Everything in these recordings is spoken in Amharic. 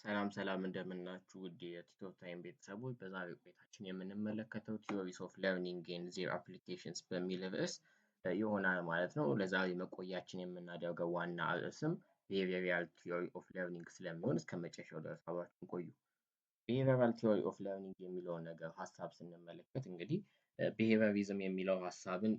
ሰላም እንደምናችሁ ውድ የቲቶር ታይም ቤተሰቦች፣ በዛሬው ቆይታችን የምንመለከተው ቲዮሪስ ኦፍ ለርኒንግ ኤንድ ዜር አፕሊኬሽንስ በሚል ርዕስ ይሆናል ማለት ነው። ለዛሬ መቆያችን የምናደርገው ዋና ርዕስም ቢሄቪየራል ቲዮሪ ኦፍ ለርኒንግ ስለሚሆን እስከ መጨረሻው ድረስ አብራችሁን ቆዩ። ቢሄቪየራል ቲዮሪ ኦፍ ለርኒንግ የሚለውን ነገር ሀሳብ ስንመለከት እንግዲህ ቢሄቪየሪዝም የሚለው ሀሳብን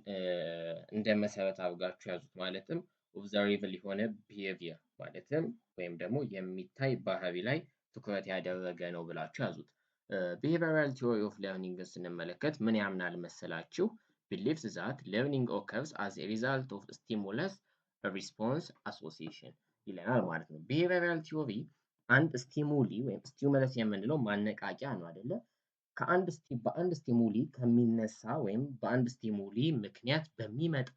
እንደ መሰረት አድርጋችሁ ያዙት። ማለትም ኦብዘርቬብል የሆነ ቢሄቪየር ማለትም ወይም ደግሞ የሚታይ ባህሪ ላይ ትኩረት ያደረገ ነው ብላችሁ ያዙት። ቢሄቪየራል ቲዮሪ ኦፍ ለርኒንግን ስንመለከት ምን ያምናል መሰላችሁ? ቢሊቭስ ዛት ለርኒንግ ኦከርስ አዝ ኤ ሪዛልት ኦፍ ስቲሙለስ ሪስፖንስ አሶሲዬሽን ይለናል ማለት ነው። ቢሄቪየራል ቲዮሪ አንድ ስቲሙሊ ወይም ስቲሙለስ የምንለው ማነቃቂያ ነው አይደለ? በአንድ ስቲሙሊ ከሚነሳ ወይም በአንድ ስቲሙሊ ምክንያት በሚመጣ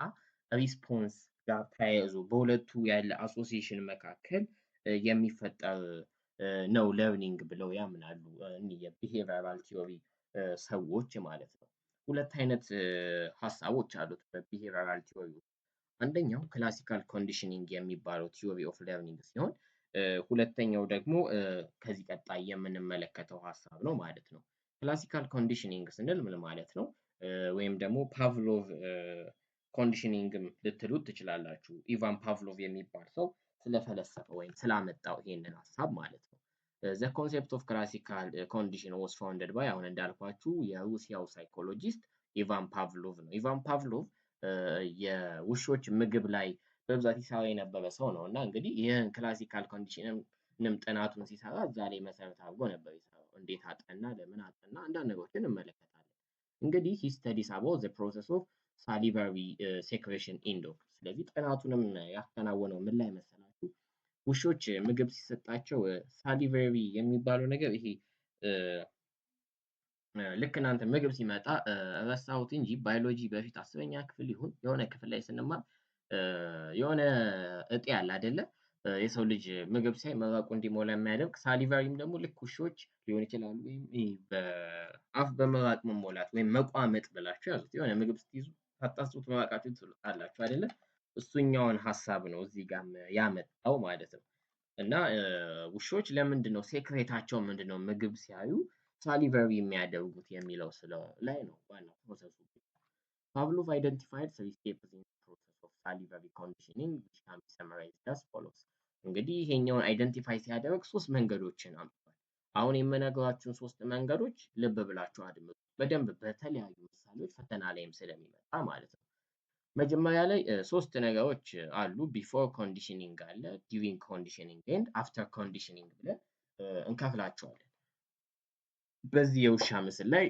ሪስፖንስ ጋር ተያይዞ በሁለቱ ያለ አሶሲዬሽን መካከል የሚፈጠር ነው ለርኒንግ ብለው ያምናሉ የቢሄቪየራል ቲዮሪ ሰዎች ማለት ነው። ሁለት አይነት ሀሳቦች አሉት በቢሄቪየራል ቲዮሪ። አንደኛው ክላሲካል ኮንዲሽኒንግ የሚባለው ቲዮሪ ኦፍ ለርኒንግ ሲሆን ሁለተኛው ደግሞ ከዚህ ቀጣይ የምንመለከተው ሀሳብ ነው ማለት ነው። ክላሲካል ኮንዲሽኒንግ ስንል ምን ማለት ነው? ወይም ደግሞ ፓቭሎቭ ኮንዲሽኒንግም ልትሉት ትችላላችሁ። ኢቫን ፓቭሎቭ የሚባል ሰው ስለፈለሰፈ ወይም ስላመጣው ይሄንን ሀሳብ ማለት ነው። ዘ ኮንሴፕት ኦፍ ክላሲካል ኮንዲሽን ዋዝ ፋውንደድ ባይ አሁን እንዳልኳችሁ የሩሲያው ሳይኮሎጂስት ኢቫን ፓቭሎቭ ነው። ኢቫን ፓቭሎቭ የውሾች ምግብ ላይ በብዛት ይሰራ የነበረ ሰው ነው እና እንግዲህ ይህን ክላሲካል ኮንዲሽንም ጥናቱን ሲሰራ እዛ ላይ መሰረት አድርጎ ነበር የሰራው። እንዴት አጠና፣ ለምን አጠና፣ አንዳንድ ነገሮችን እንመለከታለን። እንግዲህ ሂ ስተዲስ አባውት ዘ ፕሮሰስ ኦፍ ሳሊቫሪ ሴክሬሽን ኢን ዶግ። ስለዚህ ጥናቱንም ያከናወነው ምን ላይ መሰላችሁ? ውሾች ምግብ ሲሰጣቸው ሳሊቫሪ የሚባለው ነገር ይሄ ልክ እናንተ ምግብ ሲመጣ ረሳሁት እንጂ ባዮሎጂ በፊት 10ኛ ክፍል ይሁን የሆነ ክፍል ላይ ስንማር የሆነ እጤ አለ አይደለ? የሰው ልጅ ምግብ ሲያይ መራቁ እንዲሞላ የሚያደርግ ሳሊቫሪም ደግሞ ልክ ውሾች ሊሆን ይችላሉ። ወይም በአፍ በመራቅ መሞላት ወይም መቋመጥ ብላችሁ ያዙት። የሆነ ምግብ ስትይዙ ሳታስቡት መራቃችሁን ትሉታላችሁ አይደለ? እሱኛውን ሀሳብ ነው እዚህ ጋር ያመጣው ማለት ነው። እና ውሾች ለምንድን ነው ሴክሬታቸው ምንድን ነው ምግብ ሲያዩ ሳሊቫሪ የሚያደርጉት የሚለው ላይ ነው ዋናው ፕሮሰሱ። ፓቭሎቭ አይደንቲፋይድ 3 ስቴፕስ ኢን ፕሮሰስ ኦፍ ሳሊቫሪ ኮንዲሽኒንግ which can be summarized as follows። እንግዲህ ይሄኛውን አይደንቲፋይ ሲያደርግ 3 መንገዶችን አምጥቷል። አሁን የምነግራችሁን 3 መንገዶች ልብ ብላችሁ አድምጡ በደንብ በተለያዩ ምሳሌዎች ፈተና ላይም ስለሚመጣ ማለት ነው። መጀመሪያ ላይ 3 ነገሮች አሉ። ቢፎር ኮንዲሽኒንግ አለ፣ ዲዩሪንግ ኮንዲሽኒንግ ኤንድ አፍተር ኮንዲሽኒንግ ብለን እንከፍላቸዋለን። በዚህ የውሻ ምስል ላይ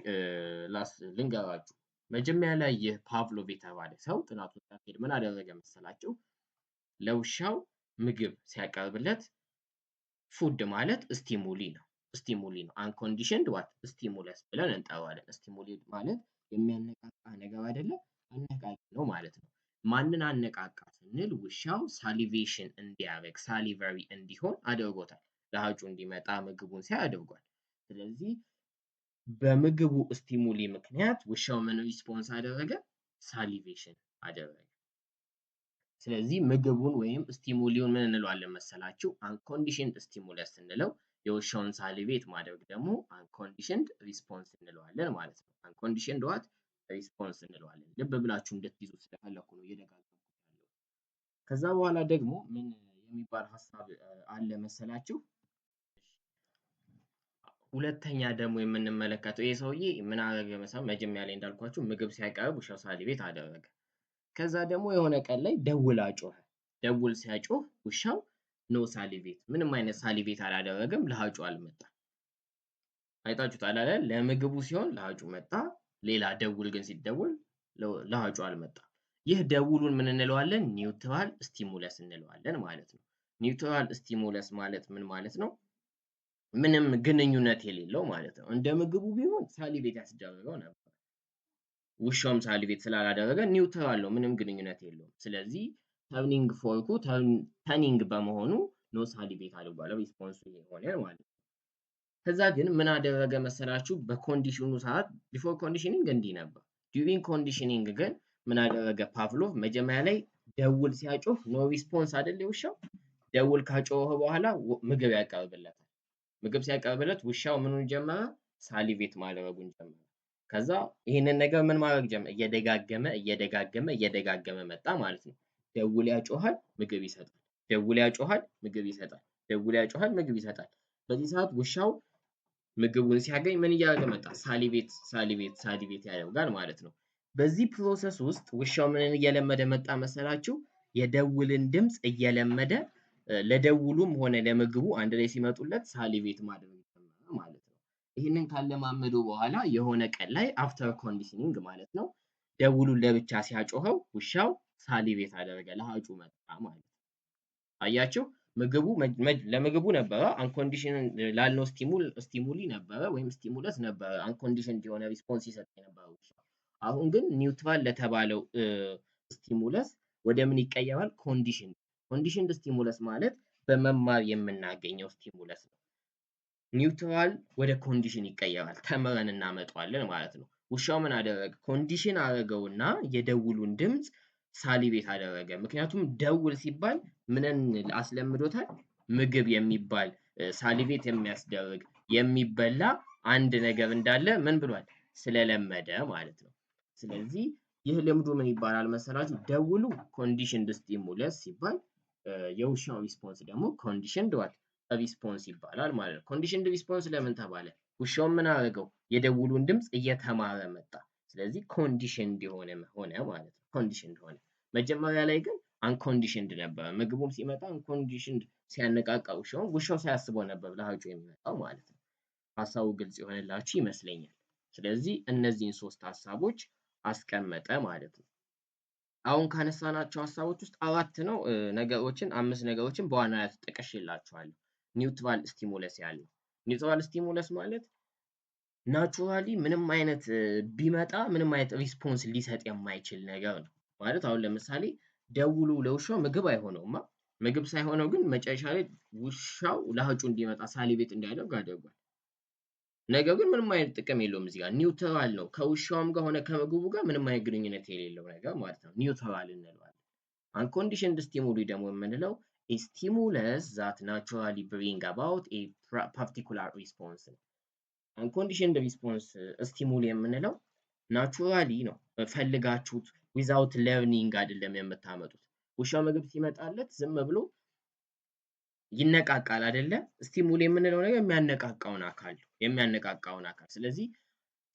ልንገራችሁ። መጀመሪያ ላይ ይህ ፓቭሎቭ የተባለ ሰው ጥናቱን ሲያካሂድ ምን አደረገ መሰላችሁ? ለውሻው ምግብ ሲያቀርብለት ፉድ ማለት ስቲሙሊ ነው። አንኮንዲሽንድ ዋት ስቲሙለስ ብለን እንጠራዋለን። ስቲሙሊ ማለት የሚያነቃቃ ነገር አይደለም፣ አነቃቂ ነው ማለት ነው። ማንን አነቃቃ ስንል ውሻው ሳሊቬሽን እንዲያደርግ ሳሊቨሪ እንዲሆን አድርጎታል። ለሀጩ እንዲመጣ ምግቡን ሲያይ አድርጓል። ስለዚህ በምግቡ ስቲሙሊ ምክንያት ውሻው ምን ሪስፖንስ አደረገ? ሳሊቬሽን አደረገ። ስለዚህ ምግቡን ወይም ስቲሙሊውን ምን እንለዋለን መሰላችሁ? አንኮንዲሽንድ ስቲሙለስ እንለው። የውሻውን ሳሊቬት ማድረግ ደግሞ አንኮንዲሽንድ ሪስፖንስ እንለዋለን ማለት ነው። አንኮንዲሽንድ ዋት ሪስፖንስ እንለዋለን። ልብ ብላችሁ እንድትይዙ ስለፈለኩ ነው እየደጋገምኩት ያለው። ከዛ በኋላ ደግሞ ምን የሚባል ሀሳብ አለ መሰላችሁ? ሁለተኛ ደግሞ የምንመለከተው ይሄ ሰውዬ ምን አደረገ መሰላችሁ? መጀመሪያ ላይ እንዳልኳችሁ ምግብ ሲያቀርብ ውሻው ሳሊቬት አደረገ። ከዛ ደግሞ የሆነ ቀን ላይ ደውል አጮኸ። ደውል ሲያጮህ ውሻው ኖ ሳሊቬት፣ ምንም አይነት ሳሊቬት አላደረገም፣ ለሀጩ አልመጣም። አይታችሁታል አይደል? ለምግቡ ሲሆን ለሀጩ መጣ። ሌላ ደውል ግን ሲደውል ለሀጩ አልመጣም። ይህ ደውሉን ምን እንለዋለን? ኒውትራል ስቲሙለስ እንለዋለን ማለት ነው። ኒውትራል ስቲሙለስ ማለት ምን ማለት ነው? ምንም ግንኙነት የሌለው ማለት ነው። እንደ ምግቡ ቢሆን ሳሊቬት ያስደረገው ነበር። ውሻውም ሳሊቬት ስላላደረገ ኒውትራል ነው፣ ምንም ግንኙነት የለውም። ስለዚህ ተርኒንግ ፎርኩ ተርኒንግ በመሆኑ ኖ ሳሊቬት አድርጓል፣ ሪስፖንሱ ሆነ ማለት ነው። ከዛ ግን ምን አደረገ መሰላችሁ? በኮንዲሽኑ ሰዓት ቢፎር ኮንዲሽኒንግ እንዲህ ነበር። ዲዩሪንግ ኮንዲሽኒንግ ግን ምን አደረገ ፓቭሎቭ? መጀመሪያ ላይ ደውል ሲያጮህ ኖ ሪስፖንስ አይደል ውሻው። ደውል ካጮኸ በኋላ ምግብ ያቀርብለታል። ምግብ ሲያቀርብለት ውሻው ምኑን ጀመረ? ሳሊቬት ማድረጉን ጀመረ። ከዛ ይህንን ነገር ምን ማድረግ ጀመረ? እየደጋገመ መጣ ማለት ነው። ደውል ያጮሃል፣ ምግብ ይሰጣል። ደውል ያጮሃል፣ ምግብ ይሰጣል። ደውል ያጮሃል፣ ምግብ ይሰጣል። በዚህ ሰዓት ውሻው ምግቡን ሲያገኝ ምን እያደረገ መጣ? ሳሊቬት ያደርጋል ማለት ነው። በዚህ ፕሮሰስ ውስጥ ውሻው ምንን እየለመደ መጣ መሰላችሁ? የደውልን ድምፅ እየለመደ ለደውሉም ሆነ ለምግቡ አንድ ላይ ሲመጡለት ሳሊቬት ማድረግ ጀመረ ማለት ነው። ይህንን ካለማመዱ በኋላ የሆነ ቀን ላይ አፍተር ኮንዲሽኒንግ ማለት ነው ደውሉን ለብቻ ሲያጮኸው ውሻው ሳሊቬት አደረገ፣ ለሀጩ መጣ ማለት ነው። አያችሁ ምግቡ ለምግቡ ነበረ አንኮንዲሽን ላልነው ስቲሙሊ ነበረ ወይም ስቲሙለስ ነበረ አንኮንዲሽን የሆነ ሪስፖንስ ይሰጥ የነበረው ውሻ። አሁን ግን ኒውትራል ለተባለው ስቲሙለስ ወደ ምን ይቀየራል? ኮንዲሽንድ ስቲሙለስ ማለት በመማር የምናገኘው ስቲሙለስ ነው። ኒውትራል ወደ ኮንዲሽን ይቀየራል፣ ተምረን እናመጣዋለን ማለት ነው። ውሻው ምን አደረገ? ኮንዲሽን አደረገውና የደውሉን ድምፅ ሳሊቬት አደረገ። ምክንያቱም ደውል ሲባል ምንን አስለምዶታል? ምግብ የሚባል ሳሊቬት የሚያስደርግ የሚበላ አንድ ነገር እንዳለ ምን ብሏል? ስለለመደ ማለት ነው። ስለዚህ ይህ ልምዱ ምን ይባላል መሰላችሁ? ደውሉ ኮንዲሽንድ ስቲሙለስ ሲባል የውሻው ሪስፖንስ ደግሞ ኮንዲሽንድ ዋት ሪስፖንስ ይባላል ማለት ነው። ኮንዲሽንድ ሪስፖንስ ለምን ተባለ? ውሻው ምን አደረገው? የደውሉን ድምፅ እየተማረ መጣ። ስለዚህ ኮንዲሽንድ ሆነ ማለት ነው። ኮንዲሽንድ ሆነ። መጀመሪያ ላይ ግን አንኮንዲሽንድ ነበረ። ምግቡም ሲመጣ አንኮንዲሽንድ ሲያነቃቃ ውሻው ሳያስበው ነበር ለሀጩ የሚመጣው ማለት ነው። ሀሳቡ ግልጽ የሆነላችሁ ይመስለኛል። ስለዚህ እነዚህን ሶስት ሀሳቦች አስቀመጠ ማለት ነው። አሁን ካነሳናቸው ሀሳቦች ውስጥ አምስት ነገሮችን በዋናነት ጠቅሼላችኋለሁ። ኒውትራል ስቲሙለስ ያለው ኒውትራል ስቲሙለስ ማለት ናቹራሊ ምንም አይነት ቢመጣ ምንም አይነት ሪስፖንስ ሊሰጥ የማይችል ነገር ነው። ማለት አሁን ለምሳሌ ደውሉ ለውሻው ምግብ አይሆነውማ። ምግብ ሳይሆነው ግን መጨረሻ ላይ ውሻው ለሀጩ እንዲመጣ ሳሊቬት እንዲያደርግ አድርጓል። ነገር ግን ምንም አይነት ጥቅም የለውም። እዚህ ጋር ኒውትራል ነው። ከውሻውም ጋር ሆነ ከምግቡ ጋር ምንም አይነት ግንኙነት የሌለው ነገር ማለት ነው። ኒውትራል እንለዋለን። አንኮንዲሽንድ ስቲሙሊ ደግሞ የምንለው ስቲሙለስ ዛት ናቹራሊ ብሪንግ አባውት ኤ ፓርቲኩላር ሪስፖንስ ነው። አንኮንዲሽንድ ሪስፖንስ ስቲሙሊ የምንለው ናቹራሊ ነው፣ ፈልጋችሁት ዊዛውት ለርኒንግ አይደለም የምታመጡት። ውሻው ምግብ ሲመጣለት ዝም ብሎ ይነቃቃል አይደለ? ስቲሙሊ የምንለው ነገር የሚያነቃቃውን አካል ስለዚህ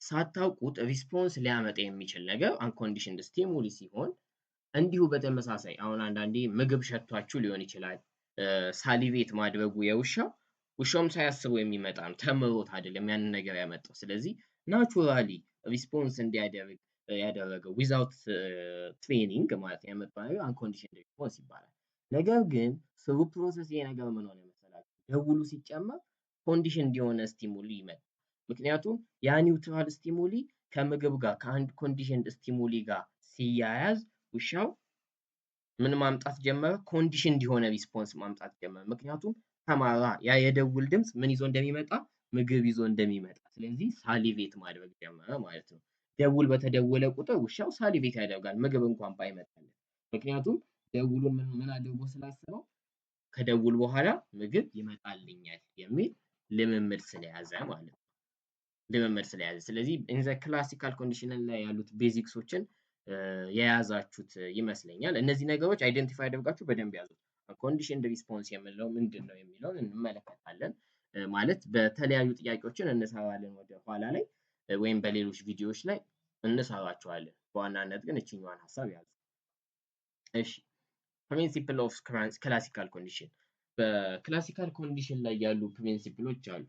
ሳታውቁት ሪስፖንስ ሊያመጣ የሚችል ነገር አንኮንዲሽንድ ስቲሙሊ ሲሆን፣ እንዲሁ በተመሳሳይ አሁን አንዳንዴ ምግብ ሸቷችሁ ሊሆን ይችላል ሳሊቬት ማድረጉ ውሻውም ሳያስበው የሚመጣ ነው። ተምሮት አይደለም ያንን ነገር ያመጣው። ስለዚህ ናቹራሊ ሪስፖንስ እንዲያደርግ ያደረገው ዊዛውት ትሬኒንግ ማለት ያመጣው ነገር አንኮንዲሽንድ ሪስፖንስ ይባላል። ነገር ግን ስሩ ፕሮሰስ ይሄ ነገር ምን ሆነ መሰላችሁ? ደውሉ ሲጨመር ኮንዲሽንድ የሆነ ስቲሙሊ ይመጣል። ምክንያቱም ያ ኒውትራል ስቲሙሊ ከምግብ ጋር ከአንድ ኮንዲሽንድ ስቲሙሊ ጋር ሲያያዝ ውሻው ምን ማምጣት ጀመረ? ኮንዲሽንድ የሆነ ሪስፖንስ ማምጣት ጀመረ። ምክንያቱም ተማራ ያ የደውል ድምፅ ምን ይዞ እንደሚመጣ ምግብ ይዞ እንደሚመጣ። ስለዚህ ሳሊቬት ማድረግ ጀመረ ማለት ነው። ደውል በተደወለ ቁጥር ውሻው ሳሊቬት ያደርጋል ምግብ እንኳን ባይመጣለት። ምክንያቱም ደውሉን ምን አድርጎ ስላሰበው ከደውል በኋላ ምግብ ይመጣልኛል የሚል ልምምድ ስለያዘ ማለት ነው። ስለዚህ ኢን ዘ ክላሲካል ኮንዲሽን ላይ ያሉት ቤዚክሶችን የያዛችሁት ይመስለኛል። እነዚህ ነገሮች አይደንቲፋይ አድርጋችሁ በደንብ ያዙት። ኮንዲሽንድ ሪስፖንስ የምንለው ምንድን ነው የሚለውን እንመለከታለን። ማለት በተለያዩ ጥያቄዎችን እንሰራለን ወደ ኋላ ላይ ወይም በሌሎች ቪዲዮዎች ላይ እንሰራቸዋለን። በዋናነት ግን እችኛዋን ሀሳብ ያዙ። እሺ፣ ፕሪንሲፕል ኦፍ ክላሲካል ኮንዲሽን። በክላሲካል ኮንዲሽን ላይ ያሉ ፕሪንሲፕሎች አሉ።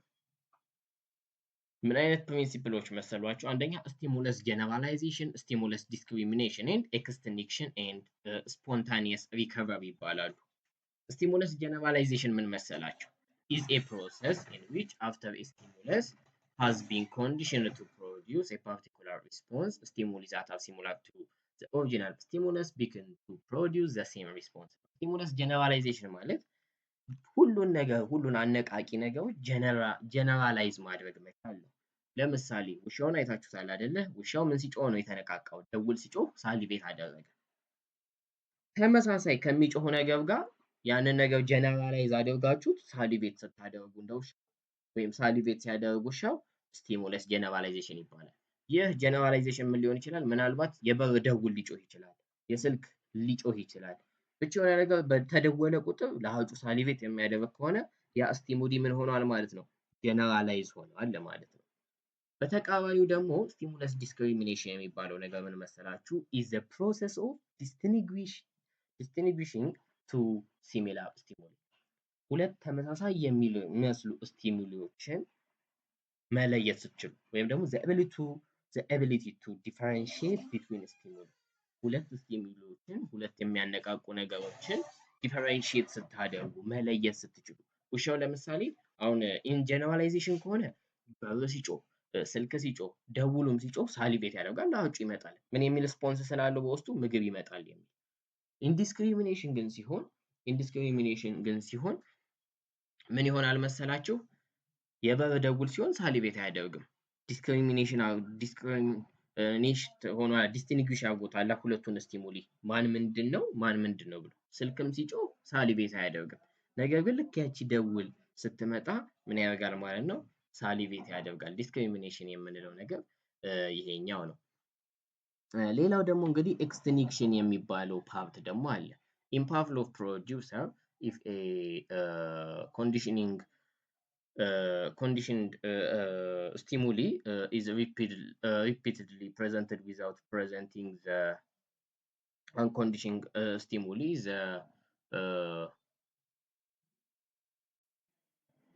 ምን አይነት ፕሪንሲፕሎች መሰሏቸው? አንደኛ ስቲሙለስ ጀነራላይዜሽን፣ ስቲሙለስ ዲስክሪሚኔሽን ኤንድ ኤክስቲንክሽን ኤንድ ስፖንታኒየስ ሪከቨሪ ይባላሉ። ስቲሙለስ ጀነራላይዜሽን ምን መሰላቸው? is a process in which after a stimulus has been conditioned to produce a particular response, stimuli that are similar to the original stimulus begin to produce the same response. stimulus generalization ማለት ሁሉን አነቃቂ ነገሮች ጀነራላይዝ ማድረግ መቻል ነው። ለምሳሌ ውሻውን አይታችሁታል አይደለ? ውሻው ምን ሲጮህ ነው የተነቃቃው? ደውል ሲጮህ ሳሊቬት አደረገ። ተመሳሳይ ከሚጮህ ነገር ጋር ያንን ነገር ጀነራላይዝ አድርጋችሁት ሳሊቬት ስታደርጉ እንደ ውሻ ወይም ሳሊቬት ሲያደርግ ውሻው ስቲሙለስ ጀነራላይዜሽን ይባላል። ይህ ጀነራላይዜሽን ምን ሊሆን ይችላል? ምናልባት የበር ደውል ሊጮህ ይችላል፣ የስልክ ሊጮህ ይችላል። ብቻ የሆነ ነገር በተደወለ ቁጥር ለሀጩ ሳሊቬት የሚያደርግ ከሆነ ያ ስቲሙሊ ምን ሆኗል ማለት ነው? ጀነራላይዝ ሆኗል ማለት ነው። በተቃራኒው ደግሞ ስቲሙለስ ዲስክሪሚኔሽን የሚባለው ነገር ምን መሰላችሁ? ኢዝ ዘ ፕሮሰስ ኦፍ ዲስቲንጉዊሽንግ ቱ ሲሚላር ስቲሙሊ። ሁለት ተመሳሳይ የሚመስሉ ስቲሙሊዎችን መለየት ስትችሉ ወይም ደግሞ ዘ ኤቢሊቲ ቱ ዲፈረንሺየት ቢትዊን ስቲሙሊ፣ ሁለት ስቲሙሊዎችን ሁለት የሚያነቃቁ ነገሮችን ዲፈረንሺየት ስታደርጉ መለየት ስትችሉ። ውሻው ለምሳሌ አሁን ኢን ጀነራላይዜሽን ከሆነ በር ሲጮህ፣ ስልክ ሲጮህ፣ ደውሉም ሲጮህ ሳሊቬት ያደርጋል፣ ለሀጩ ይመጣል። ምን የሚል ስፖንስ ስላለው በውስጡ ምግብ ይመጣል የሚል። ኢንዲስክሪሚኔሽን ግን ሲሆን ምን ይሆናል መሰላችሁ? የበር ደውል ሲሆን ሳሊቬት አያደርግም። ዲስክሪሚኔሽን ሆኗ ዲስቲንጉሽ አድርጎታል ሁለቱን ስቲሙሊ ማን ምንድን ነው ብሎ። ስልክም ሲጮህ ሳሊቬት አያደርግም። ነገር ግን ልክ ያቺ ደውል ስትመጣ ምን ያደርጋል ማለት ነው? ሳሊቬት ያደርጋል። ዲስክሪሚኔሽን የምንለው ነገር ይሄኛው ነው። ሌላው ደግሞ እንግዲህ ኤክስቲንክሽን የሚባለው ፓርት ደግሞ አለ። ኢን ፓቭሎቭ ፕሮዲውሰር ኢፍ ኤ conditioned stimuli is repeatedly presented without presenting the unconditioned stimuli, the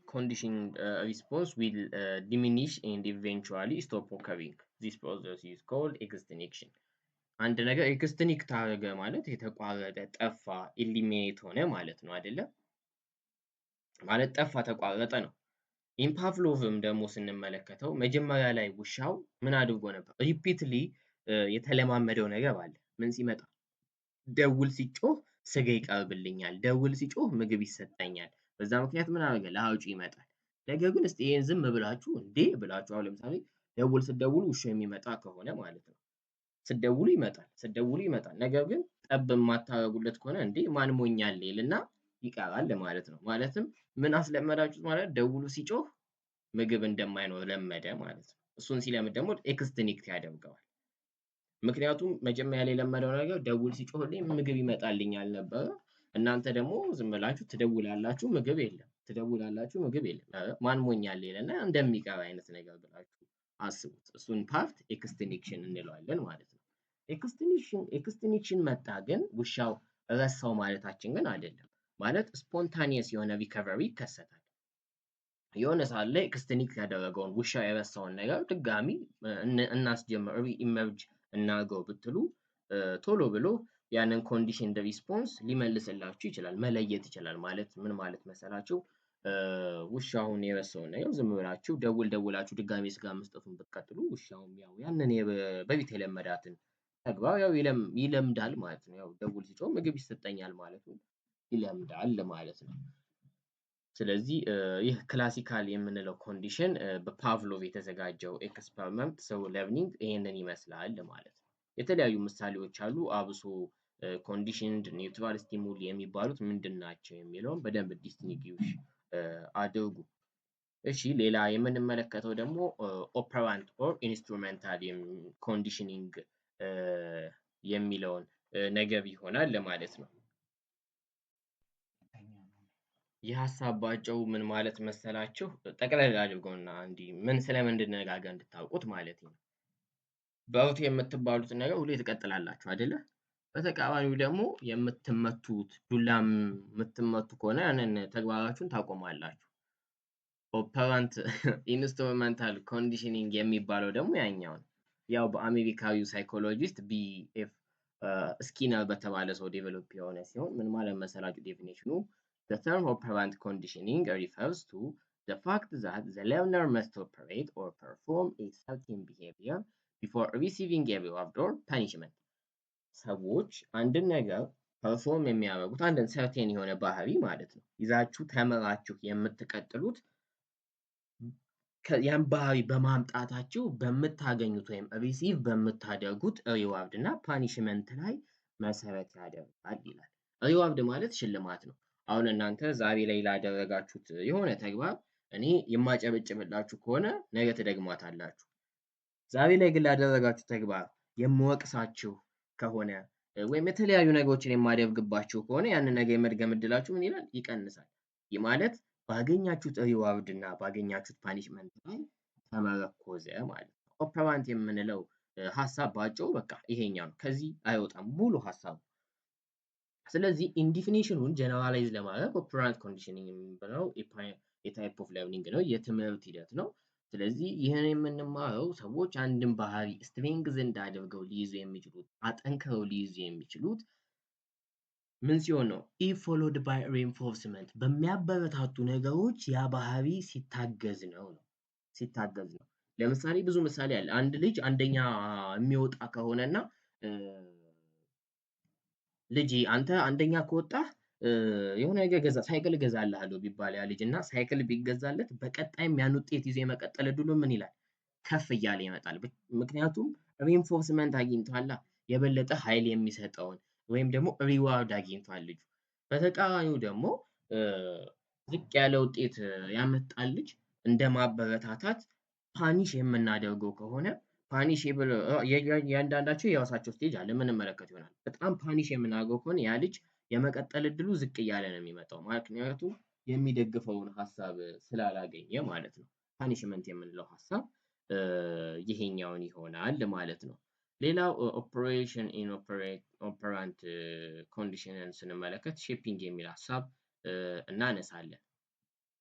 conditioned response will diminish and eventually stop occurring. This process is called extinction. አንድ ነገር ኤክስቲንክት ታደረገ ማለት የተቋረጠ፣ ጠፋ፣ ኢሊሚኔት ሆነ ማለት ነው አይደለ? ማለት ጠፋ፣ ተቋረጠ ነው። ኢን ፓቭሎቭም ደግሞ ስንመለከተው መጀመሪያ ላይ ውሻው ምን አድርጎ ነበር? ሪፒትሊ የተለማመደው ነገር አለ። ምን ሲመጣ? ደውል ሲጮህ ስጋ ይቀርብልኛል፣ ደውል ሲጮህ ምግብ ይሰጠኛል። በዛ ምክንያት ምን አደረገ? ለሀጩ ይመጣል። ነገር ግን እስቲ ይሄን ዝም ብላችሁ እንዴ ብላችሁ አሁን ለምሳሌ ደውል ስትደውሉ ውሻ የሚመጣ ከሆነ ማለት ነው፣ ስትደውሉ ይመጣል። ነገር ግን ጠብ የማታደርጉለት ከሆነ እንዴ ማን ሞኛል ይልና ይቀራል ማለት ነው። ማለትም ምን አስለመዳችሁት ማለት ደውሉ ሲጮህ ምግብ እንደማይኖር ለመደ ማለት ነው። እሱን ሲለምድ ደግሞ ኤክስቲንክት ያደርገዋል። ምክንያቱም መጀመሪያ ላይ የለመደው ነገር ደውል ሲጮህልኝ ምግብ ይመጣልኛል ነበረ። እናንተ ደግሞ ዝም ብላችሁ ትደውላላችሁ፣ ምግብ የለም፣ ትደውላላችሁ፣ ምግብ የለም። ማን ሞኛል ይልና እንደሚቀር አይነት ነገር ብላችሁ አስቡት። እሱን ፓርት ኤክስቲንክሽን እንለዋለን ማለት ነው። ኤክስቲንክሽን መጣ ግን ውሻው ረሳው ማለታችን ግን አይደለም። ማለት ስፖንታኒየስ የሆነ ሪከቨሪ ይከሰታል። የሆነ ሰዓት ላይ ኤክስቲንክት ያደረገውን ውሻ የረሳውን ነገር ድጋሚ እናስጀምር፣ ኢመርጅ እናርገው ብትሉ ቶሎ ብሎ ያንን ኮንዲሽንድ ሪስፖንስ ሊመልስላችሁ ይችላል፣ መለየት ይችላል። ማለት ምን ማለት መሰላችሁ? ውሻውን የረሳውን ነገር ዝም ብላችሁ ደውላችሁ ድጋሚ ስጋ መስጠቱን ብትቀጥሉ ውሻውም ያው ያንን በፊት የለመዳትን ተግባር ያው ይለምዳል ማለት ነው። ያው ደውል ሲጮህ ምግብ ይሰጠኛል ማለቱ ይለምዳል ማለት ነው። ስለዚህ ይህ ክላሲካል የምንለው ኮንዲሽን በፓቭሎቭ የተዘጋጀው ኤክስፐሪመንት ሰው ለርኒንግ ይሄንን ይመስላል ማለት ነው። የተለያዩ ምሳሌዎች አሉ። አብሶ ኮንዲሽንድ ኒውትራል ስቲሙሊ የሚባሉት ምንድን ናቸው የሚለውን በደንብ ዲስቲንጉሽ አድርጉ። እሺ፣ ሌላ የምንመለከተው ደግሞ ኦፐራንት ኦር ኢንስትሩሜንታል ኮንዲሽኒንግ የሚለውን ነገር ይሆናል ለማለት ነው። የሀሳብ ባጭሩ ምን ማለት መሰላችሁ? ጠቅለል አድርጎና እንዲህ ምን ስለምን እንድንነጋገር እንድታውቁት ማለት ነው። በርቱ የምትባሉትን ነገር ሁሌ ትቀጥላላችሁ አይደለ? በተቃራኒው ደግሞ የምትመቱት ዱላ የምትመቱ ከሆነ ያንን ተግባራችሁን ታቆማላችሁ። ኦፐራንት ኢንስትሩሜንታል ኮንዲሽኒንግ የሚባለው ደግሞ ያኛው ነው። ያው በአሜሪካዊው ሳይኮሎጂስት ቢኤፍ ስኪነር በተባለ ሰው ዴቨሎፕ የሆነ ሲሆን ምን ማለት መሰላችሁ ዴፊኒሽኑ? The term operant conditioning refers to the fact that the learner must operate or perform a certain behavior before receiving a reward or punishment. ሰዎች አንድን ነገር ፐርፎርም የሚያደርጉት አንድን ሰርቴን የሆነ ባህሪ ማለት ነው ይዛችሁ ተምራችሁ የምትቀጥሉት ያን ባህሪ በማምጣታችሁ በምታገኙት ወይም ሪሲቭ በምታደርጉት ሪዋርድ እና ፓኒሽመንት ላይ መሰረት ያደርጋል ይላል። ሪዋርድ ማለት ሽልማት ነው። አሁን እናንተ ዛሬ ላይ ላደረጋችሁት የሆነ ተግባር እኔ የማጨበጭብላችሁ ከሆነ ነገ ትደግሟታላችሁ። ዛሬ ላይ ግን ላደረጋችሁ ተግባር የምወቅሳችሁ ከሆነ ወይም የተለያዩ ነገሮችን የማደርግባችሁ ከሆነ ያንን ነገር የመድገም እድላችሁ ምን ይላል? ይቀንሳል። ይህ ማለት ባገኛችሁት ሪዋርድ እና ባገኛችሁት ፓኒሽመንት ላይ ተመረኮዘ ማለት ነው። ኦፐራንት የምንለው ሀሳብ በአጭሩ በቃ ይሄኛው ነው። ከዚህ አይወጣም ሙሉ ሀሳቡ። ስለዚህ ኢንዲፊኒሽኑን ጀነራላይዝ ለማድረግ ኦፐራንት ኮንዲሽኒንግ የምንለው የታይፕ ኦፍ ለርኒንግ ነው፣ የትምህርት ሂደት ነው። ስለዚህ ይህን የምንማረው ሰዎች አንድን ባህሪ ስትሬንግዝ አድርገው ሊይዙ የሚችሉት አጠንክረው ሊይዙ የሚችሉት ምን ሲሆን ነው? ኢፍ ፎሎድ ባይ ሪንፎርስመንት በሚያበረታቱ ነገሮች ያ ባህሪ ሲታገዝ ነው ሲታገዝ ነው። ለምሳሌ ብዙ ምሳሌ አለ። አንድ ልጅ አንደኛ የሚወጣ ከሆነና ልጄ አንተ አንደኛ ከወጣህ የሆነ ነገር ሳይክል እገዛልሃለሁ ቢባል ያ ልጅ እና ሳይክል ቢገዛለት በቀጣይም ያን ውጤት ይዞ የመቀጠል እድሉ ምን ይላል? ከፍ እያለ ይመጣል። ምክንያቱም ሪንፎርስመንት አግኝቷላ፣ የበለጠ ኃይል የሚሰጠውን ወይም ደግሞ ሪዋርድ አግኝቷል ልጁ። በተቃራኒው ደግሞ ዝቅ ያለ ውጤት ያመጣል ልጅ እንደ ማበረታታት ፓኒሽ የምናደርገው ከሆነ ፓኒሽብል እያንዳንዳቸው የራሳቸው ስቴጅ አለ የምንመለከት ይሆናል። በጣም ፓኒሽ የምናደርገው ከሆነ ያ ልጅ የመቀጠል እድሉ ዝቅ እያለ ነው የሚመጣው፣ ምክንያቱም የሚደግፈውን ሀሳብ ስላላገኘ ማለት ነው። ፓኒሽመንት የምንለው ሀሳብ ይሄኛውን ይሆናል ማለት ነው። ሌላው ኦፕሬሽን ኢን ኦፐራንት ኮንዲሽንን ስንመለከት ሼፒንግ የሚል ሀሳብ እናነሳለን።